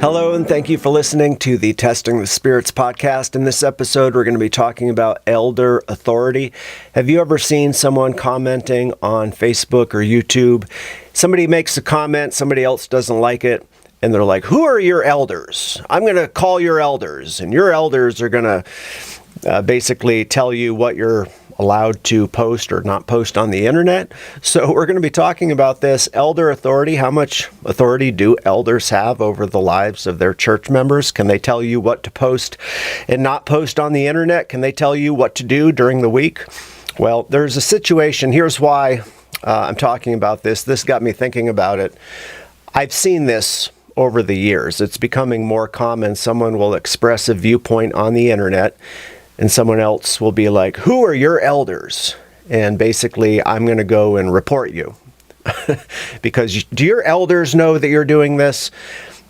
Hello, and thank you for listening to the Testing the Spirits podcast. In this episode, we're going to be talking about elder authority. Have you ever seen someone commenting on Facebook or YouTube? Somebody makes a comment, somebody else doesn't like it, and they're like, "Who are your elders? I'm going to call your elders, and your elders are going to basically tell you what you're allowed to post or not post on the internet." So we're going to be talking about this elder authority. How much authority do elders have over the lives of their church members? Can they tell you what to post and not post on the internet? Can they tell you what to do during the week? Well, there's a situation. Here's why I'm talking about this. This got me thinking about it. I've seen this over the years. It's becoming more common. Someone will express a viewpoint on the internet, and someone else will be like, "Who are your elders?" And basically, I'm going to go and report you. Because do your elders know that you're doing this?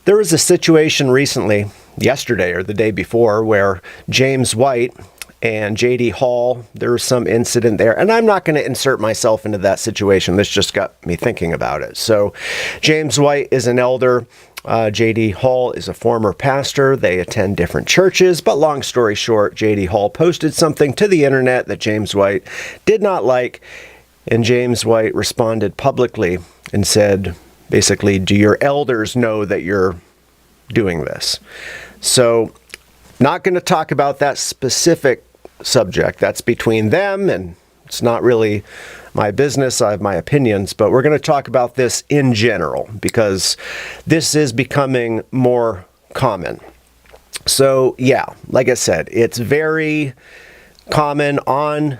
There was a situation recently, yesterday or the day before, where James White and J.D. Hall, there was some incident there. And I'm not going to insert myself into that situation. This just got me thinking about it. So James White is an elder. J.D. Hall is a former pastor. They attend different churches, but long story short, J.D. Hall posted something to the internet that James White did not like, and James White responded publicly and said, basically, "Do your elders know that you're doing this?" So, not going to talk about that specific subject. That's between them, and it's not really my business. I have my opinions, but we're going to talk about this in general because this is becoming more common. So yeah, like I said, it's very common on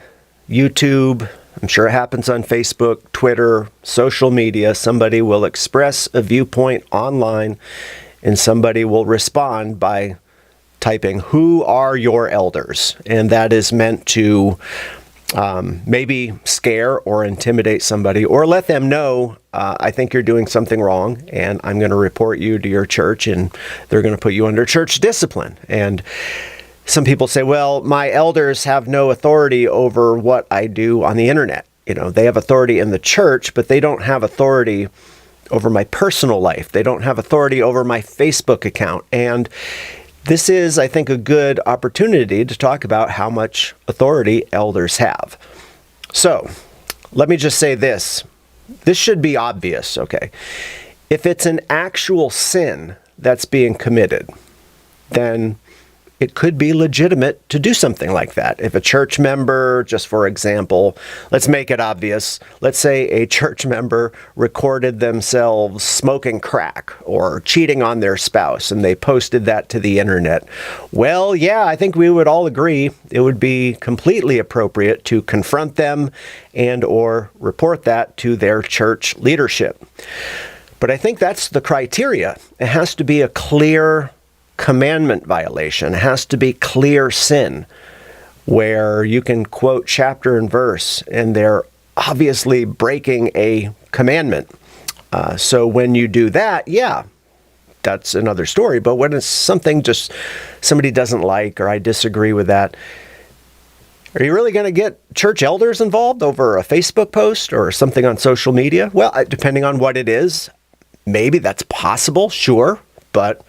YouTube. I'm sure it happens on Facebook, Twitter, social media. Somebody will express a viewpoint online and somebody will respond by typing, "Who are your elders?" And that is meant to maybe scare or intimidate somebody or let them know, I think you're doing something wrong and I'm going to report you to your church and they're going to put you under church discipline. And some people say, well, my elders have no authority over what I do on the internet. You know, they have authority in the church, but they don't have authority over my personal life. They don't have authority over my Facebook account. And this is, I think, a good opportunity to talk about how much authority elders have. So, let me just say this. This should be obvious, okay? If it's an actual sin that's being committed, then it could be legitimate to do something like that. If a church member, just for example, let's make it obvious. Let's say a church member recorded themselves smoking crack or cheating on their spouse and they posted that to the internet. Well, yeah, I think we would all agree it would be completely appropriate to confront them and or report that to their church leadership. But I think that's the criteria. It has to be a clear commandment violation. It has to be clear sin where you can quote chapter and verse and they're obviously breaking a commandment. So when you do that, yeah, that's another story. But when it's something just somebody doesn't like or I disagree with that, are you really going to get church elders involved over a Facebook post or something on social media? Well, depending on what it is, maybe that's possible, sure, but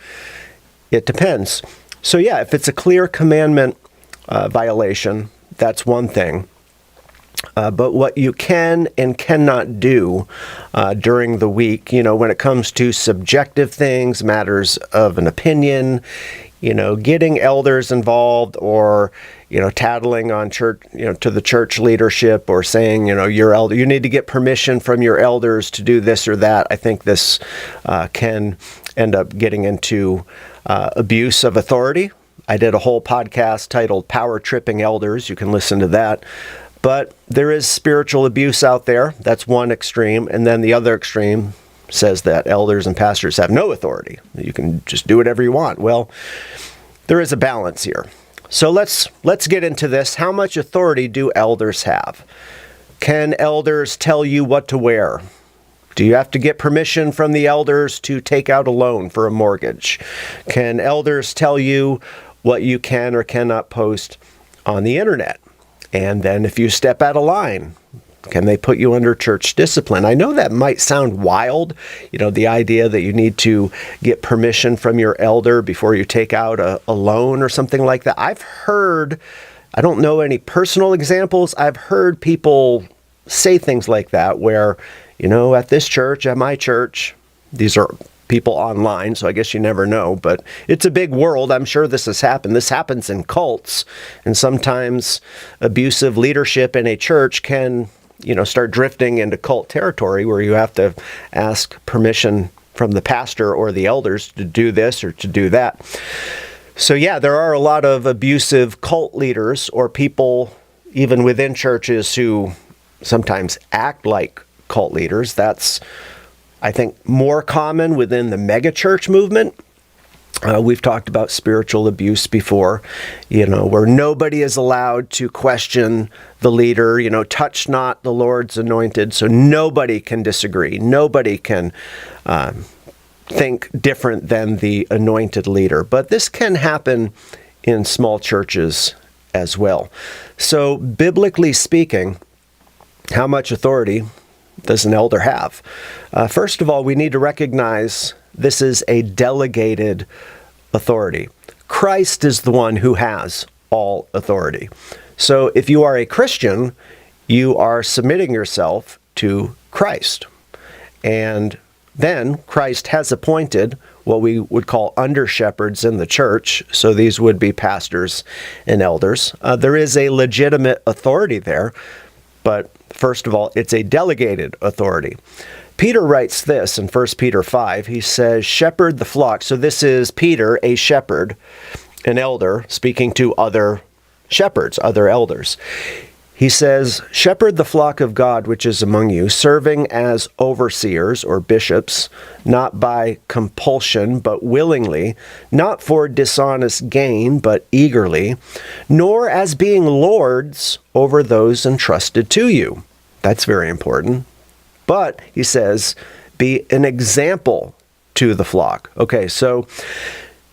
it depends. So yeah, if it's a clear commandment violation, that's one thing. But what you can and cannot do during the week, you know, when it comes to subjective things, matters of an opinion, you know, getting elders involved or, you know, tattling on church, you know, to the church leadership or saying, you know, your elder, you need to get permission from your elders to do this or that. I think this can end up getting into abuse of authority. I did a whole podcast titled Power Tripping Elders. You can listen to that. But there is spiritual abuse out there. That's one extreme. And then the other extreme says that elders and pastors have no authority. You can just do whatever you want. Well, there is a balance here. So let's get into this. How much authority do elders have? Can elders tell you what to wear? Do you have to get permission from the elders to take out a loan for a mortgage? Can elders tell you what you can or cannot post on the internet? And then if you step out of line, Can they put you under church discipline? I know that might sound wild, the idea that you need to get permission from your elder before you take out a loan or something like that. I've heard, I don't know any personal examples, I've heard people say things like that where, at this church, at my church, these are people online, so I guess you never know, but it's a big world. I'm sure this has happened. This happens in cults, and sometimes abusive leadership in a church can start drifting into cult territory where you have to ask permission from the pastor or the elders to do this or to do that. So yeah, there are a lot of abusive cult leaders or people even within churches who sometimes act like cult leaders. That's, I think, more common within the megachurch movement. We've talked about spiritual abuse before, where nobody is allowed to question the leader, touch not the Lord's anointed, so nobody can disagree. Nobody can think different than the anointed leader. But this can happen in small churches as well. So biblically speaking, how much authority does an elder have? First of all, we need to recognize this is a delegated authority. Christ is the one who has all authority. So if you are a Christian, you are submitting yourself to Christ. And then Christ has appointed what we would call under-shepherds in the church. So these would be pastors and elders. There is a legitimate authority there, but first of all, it's a delegated authority. Peter writes this in 1 Peter 5. He says, shepherd the flock. So this is Peter, a shepherd, an elder, speaking to other shepherds, other elders. He says, shepherd the flock of God which is among you, serving as overseers or bishops, not by compulsion, but willingly, not for dishonest gain, but eagerly, nor as being lords over those entrusted to you. That's very important. But, he says, be an example to the flock. Okay, so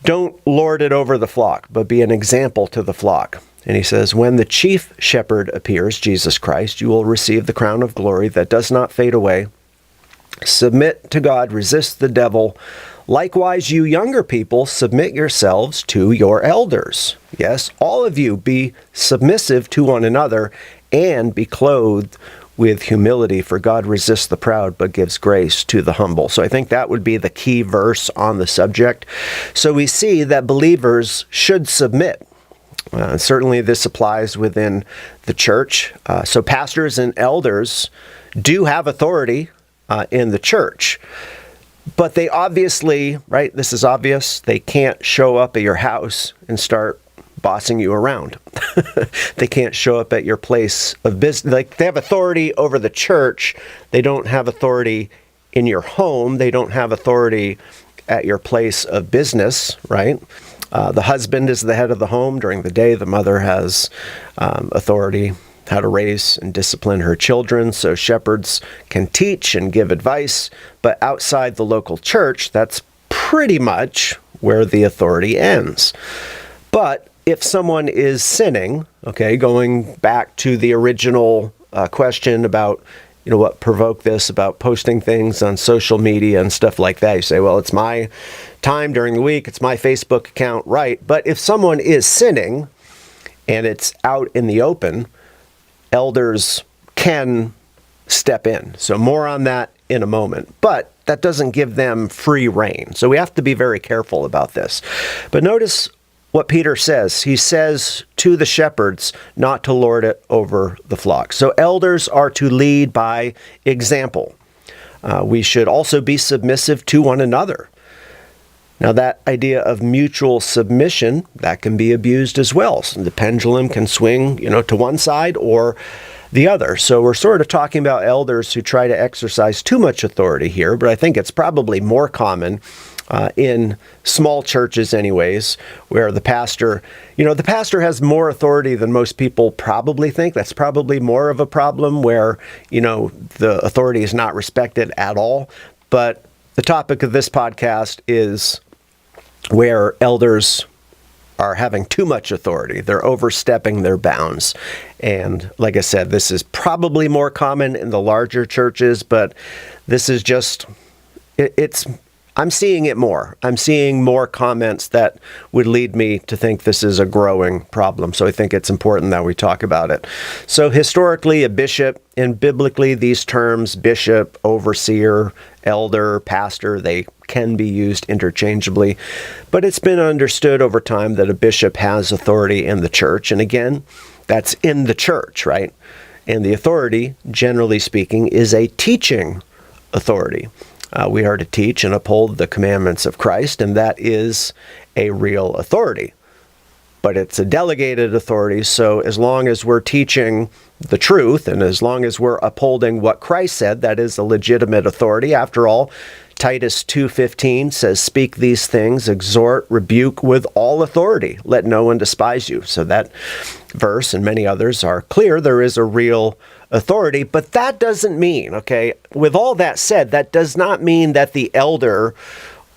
don't lord it over the flock, but be an example to the flock. And he says, when the chief shepherd appears, Jesus Christ, you will receive the crown of glory that does not fade away. Submit to God, resist the devil. Likewise, you younger people, submit yourselves to your elders. Yes, all of you be submissive to one another and be clothed with humility, for God resists the proud but gives grace to the humble. So I think that would be the key verse on the subject. So we see that believers should submit. Certainly this applies within the church. So pastors and elders do have authority in the church. But they obviously, right, this is obvious, they can't show up at your house and start bossing you around. They can't show up at your place of business. Like, they have authority over the church. They don't have authority in your home. They don't have authority at your place of business, right? The husband is the head of the home during the day. The mother has authority how to raise and discipline her children. So shepherds can teach and give advice, but outside the local church, that's pretty much where the authority ends. But if someone is sinning, okay, going back to the original question about, what provoked this, about posting things on social media and stuff like that, you say, well, it's my time during the week, it's my Facebook account, right? But if someone is sinning and it's out in the open, elders can step in. So more on that in a moment. But that doesn't give them free rein. So we have to be very careful about this. But notice what Peter says. He says to the shepherds not to lord it over the flock. So elders are to lead by example. We should also be submissive to one another. Now that idea of mutual submission, that can be abused as well. So the pendulum can swing, to one side or the other. So we're sort of talking about elders who try to exercise too much authority here, but I think it's probably more common in small churches anyways, where the pastor has more authority than most people probably think. That's probably more of a problem where, the authority is not respected at all. But the topic of this podcast is where elders are having too much authority. They're overstepping their bounds. And like I said, this is probably more common in the larger churches, but this is just, I'm seeing it more. I'm seeing more comments that would lead me to think this is a growing problem. So I think it's important that we talk about it. So historically, a bishop, and biblically, these terms, bishop, overseer, elder, pastor, they can be used interchangeably. But it's been understood over time that a bishop has authority in the church. And again, that's in the church, right? And the authority, generally speaking, is a teaching authority. We are to teach and uphold the commandments of Christ, and that is a real authority. But it's a delegated authority, so as long as we're teaching the truth, and as long as we're upholding what Christ said, that is a legitimate authority. After all, Titus 2:15 says, "Speak these things, exhort, rebuke with all authority. Let no one despise you." So that verse and many others are clear. There is a real authority, but that doesn't mean, okay, with all that said, that does not mean that the elder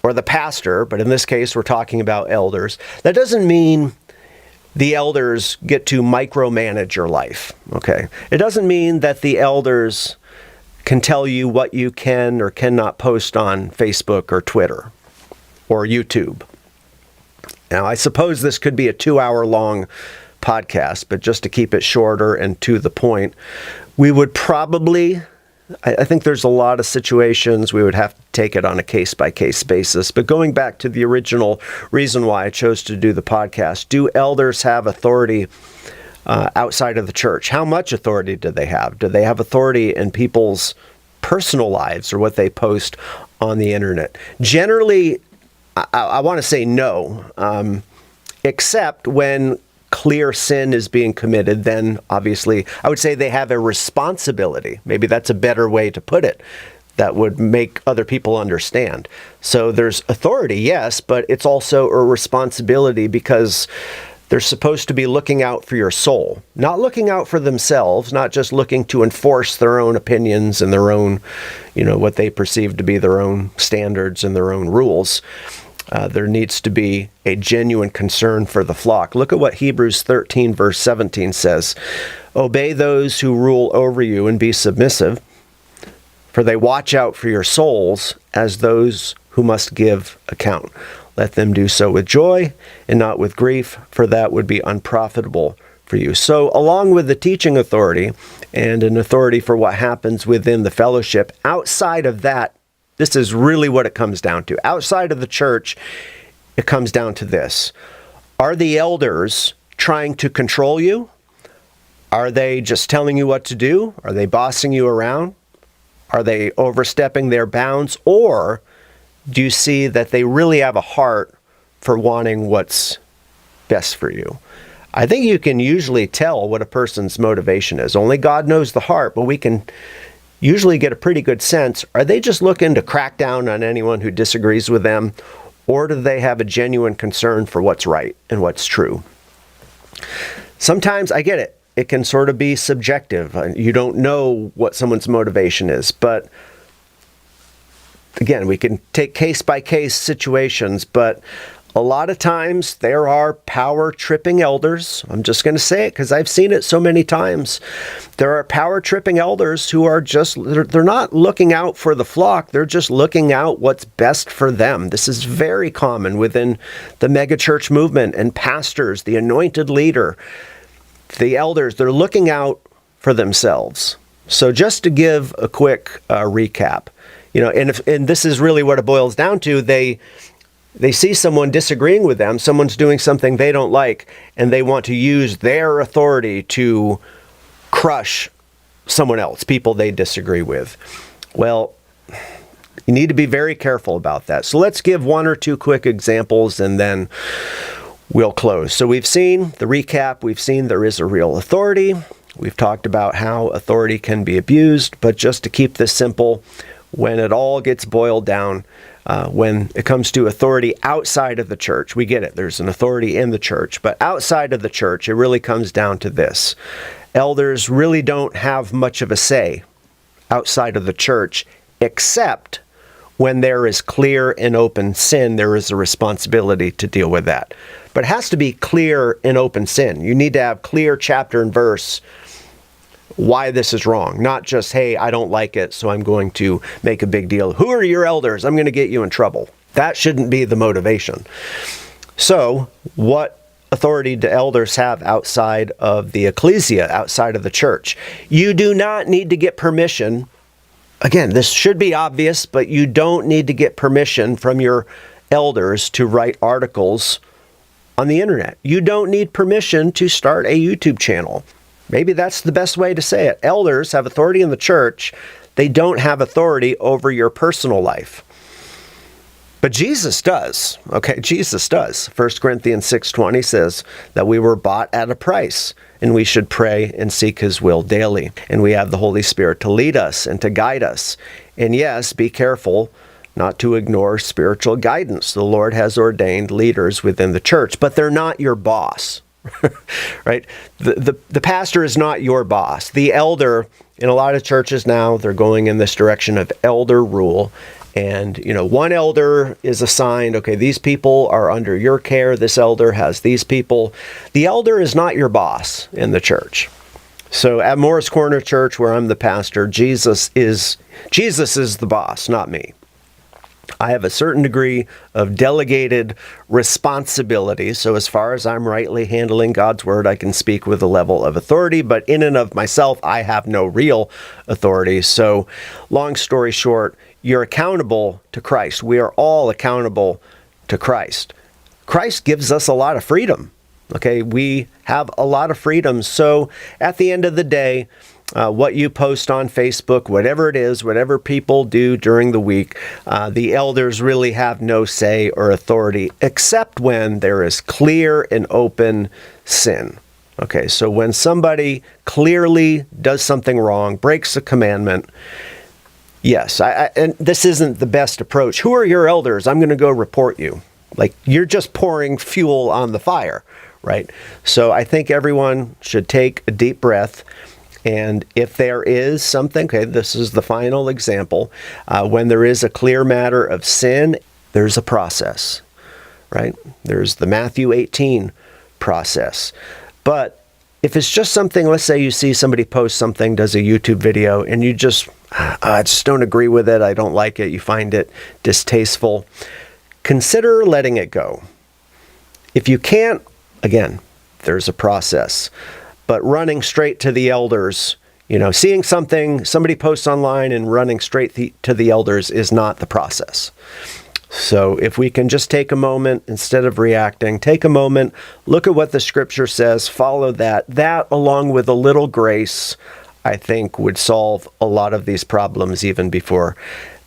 or the pastor, but in this case, we're talking about elders, that doesn't mean the elders get to micromanage your life, okay? It doesn't mean that the elders can tell you what you can or cannot post on Facebook or Twitter or YouTube. Now, I suppose this could be a 2-hour-long podcast, but just to keep it shorter and to the point, we would probably, I think there's a lot of situations we would have to take it on a case-by-case basis. But going back to the original reason why I chose to do the podcast, do elders have authority outside of the church? How much authority do they have? Do they have authority in people's personal lives or what they post on the internet? Generally, I want to say no, except when clear sin is being committed, then obviously I would say they have a responsibility. Maybe that's a better way to put it that would make other people understand. So there's authority, yes, but it's also a responsibility because they're supposed to be looking out for your soul, not looking out for themselves, not just looking to enforce their own opinions and their own, what they perceive to be their own standards and their own rules. There needs to be a genuine concern for the flock. Look at what Hebrews 13, verse 17 says. "Obey those who rule over you and be submissive, for they watch out for your souls as those who must give account. Let them do so with joy and not with grief, for that would be unprofitable for you." So along with the teaching authority and an authority for what happens within the fellowship, outside of that, this is really what it comes down to. Outside of the church, it comes down to this. Are the elders trying to control you? Are they just telling you what to do? Are they bossing you around? Are they overstepping their bounds? Or do you see that they really have a heart for wanting what's best for you? I think you can usually tell what a person's motivation is. Only God knows the heart, but we can usually get a pretty good sense. Are they just looking to crack down on anyone who disagrees with them, or do they have a genuine concern for what's right and what's true? Sometimes, I get it, it can sort of be subjective. You don't know what someone's motivation is, but again, we can take case-by-case situations, but a lot of times there are power-tripping elders. I'm just going to say it because I've seen it so many times. There are power-tripping elders who are they're not looking out for the flock. They're just looking out what's best for them. This is very common within the megachurch movement and pastors, the anointed leader, the elders. They're looking out for themselves. So just to give a quick recap, and this is really what it boils down to. They see someone disagreeing with them, someone's doing something they don't like, and they want to use their authority to crush someone else, people they disagree with. Well, you need to be very careful about that. So let's give one or two quick examples and then we'll close. So we've seen the recap, we've seen there is a real authority. We've talked about how authority can be abused, but just to keep this simple, when it all gets boiled down, when it comes to authority outside of the church, we get it. There's an authority in the church, but outside of the church, it really comes down to this. Elders really don't have much of a say outside of the church, except when there is clear and open sin, there is a responsibility to deal with that. But it has to be clear and open sin. You need to have clear chapter and verse why this is wrong. Not just, hey, I don't like it, so I'm going to make a big deal. Who are your elders? I'm going to get you in trouble. That shouldn't be the motivation. So, what authority do elders have outside of the ecclesia, outside of the church? You do not need to get permission. Again, this should be obvious, but you don't need to get permission from your elders to write articles on the internet. You don't need permission to start a YouTube channel. Maybe that's the best way to say it. Elders have authority in the church. They don't have authority over your personal life. But Jesus does. Okay, Jesus does. 1 Corinthians 6:20 says that we were bought at a price, and we should pray and seek his will daily. And we have the Holy Spirit to lead us and to guide us. And yes, be careful not to ignore spiritual guidance. The Lord has ordained leaders within the church, but they're not your boss. Right? The pastor is not your boss. The elder, in a lot of churches now, they're going in this direction of elder rule. And, one elder is assigned, okay, these people are under your care. This elder has these people. The elder is not your boss in the church. So at Morris Corner Church, where I'm the pastor, Jesus is the boss, not me. I have a certain degree of delegated responsibility. So as far as I'm rightly handling God's word, I can speak with a level of authority, but in and of myself, I have no real authority. So long story short, you're accountable to Christ. We are all accountable to Christ. Christ gives us a lot of freedom. Okay, we have a lot of freedom. So at the end of the day, what you post on Facebook, whatever it is, whatever people do during the week, the elders really have no say or authority, except when there is clear and open sin. Okay, so when somebody clearly does something wrong, breaks a commandment, yes, and this isn't the best approach. Who are your elders? I'm going to go report you. Like, you're just pouring fuel on the fire, right? So I think everyone should take a deep breath. And if there is something, okay, this is the final example, when there is a clear matter of sin, there's a process, right? There's the Matthew 18 process. But if it's just something, let's say you see somebody post something, does a YouTube video, and you I just don't agree with it, I don't like it, you find it distasteful, consider letting it go. If you can't, again, there's a process. But running straight to the elders, seeing somebody posts online and running straight to the elders is not the process. So if we can just take a moment, instead of reacting, take a moment, look at what the scripture says, follow that along with a little grace, I think would solve a lot of these problems even before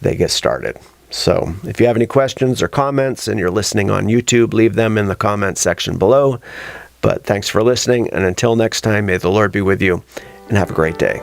they get started. So if you have any questions or comments and you're listening on YouTube, leave them in the comment section below. But thanks for listening, and until next time, may the Lord be with you, and have a great day.